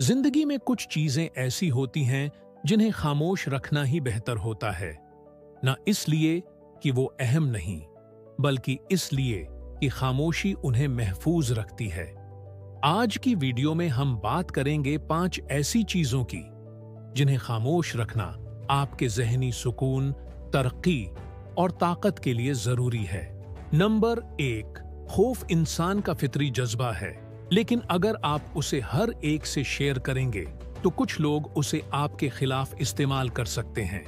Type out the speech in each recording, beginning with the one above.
जिंदगी में कुछ चीजें ऐसी होती हैं जिन्हें खामोश रखना ही बेहतर होता है, न इसलिए कि वो अहम नहीं, बल्कि इसलिए कि खामोशी उन्हें महफूज रखती है। आज की वीडियो में हम बात करेंगे 5 ऐसी चीजों की जिन्हें खामोश रखना आपके ज़हनी सुकून, तरक्की और ताकत के लिए जरूरी है। नंबर 1, खौफ इंसान का फितरी जज्बा है, लेकिन अगर आप उसे हर एक से शेयर करेंगे तो कुछ लोग उसे आपके खिलाफ इस्तेमाल कर सकते हैं।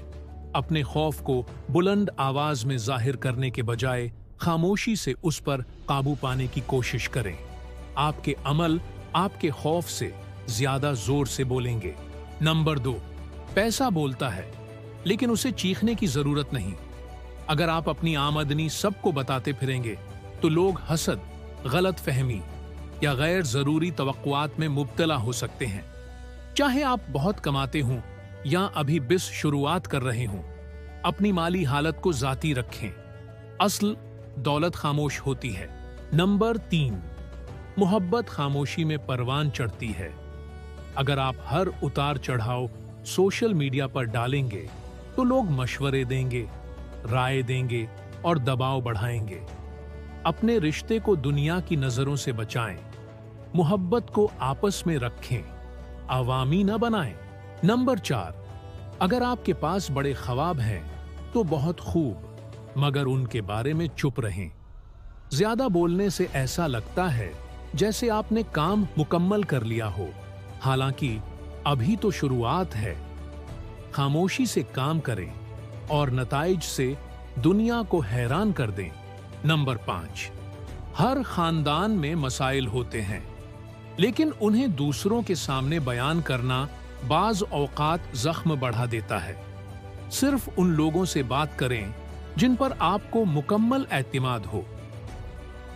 अपने खौफ को बुलंद आवाज में जाहिर करने के बजाय खामोशी से उस पर काबू पाने की कोशिश करें। आपके अमल आपके खौफ से ज्यादा जोर से बोलेंगे। नंबर 2, पैसा बोलता है, लेकिन उसे चीखने की जरूरत नहीं। अगर आप अपनी आमदनी सबको बताते फिरेंगे तो लोग हसद, गलत फहमी या गैर जरूरी तवक्कुआत में मुब्तला हो सकते हैं। चाहे आप बहुत कमाते हों या अभी बिस शुरुआत कर रहे हों, अपनी माली हालत को जाती रखें। असल दौलत खामोश होती है। नंबर 3, मोहब्बत खामोशी में परवान चढ़ती है। अगर आप हर उतार चढ़ाव सोशल मीडिया पर डालेंगे तो लोग मशवरे देंगे, राय देंगे और दबाव बढ़ाएंगे। अपने रिश्ते को दुनिया की नजरों से बचाएं। मोहब्बत को आपस में रखें, अवामी न बनाएं। नंबर 4, अगर आपके पास बड़े ख्वाब हैं तो बहुत खूब, मगर उनके बारे में चुप रहें। ज्यादा बोलने से ऐसा लगता है जैसे आपने काम मुकम्मल कर लिया हो, हालांकि अभी तो शुरुआत है। खामोशी से काम करें और नताइज से दुनिया को हैरान कर दें। नंबर 5, हर खानदान में मसाइल होते हैं, लेकिन उन्हें दूसरों के सामने बयान करना बाज औकात जख्म बढ़ा देता है। सिर्फ उन लोगों से बात करें जिन पर आपको मुकम्मल एतमाद हो।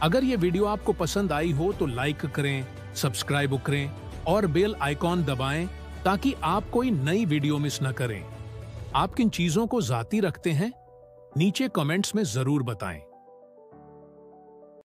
अगर ये वीडियो आपको पसंद आई हो तो लाइक करें, सब्सक्राइब करें और बेल आइकॉन दबाएं ताकि आप कोई नई वीडियो मिस न करें। आप किन चीजों को जाती रखते हैं, नीचे कमेंट्स में जरूर बताएं।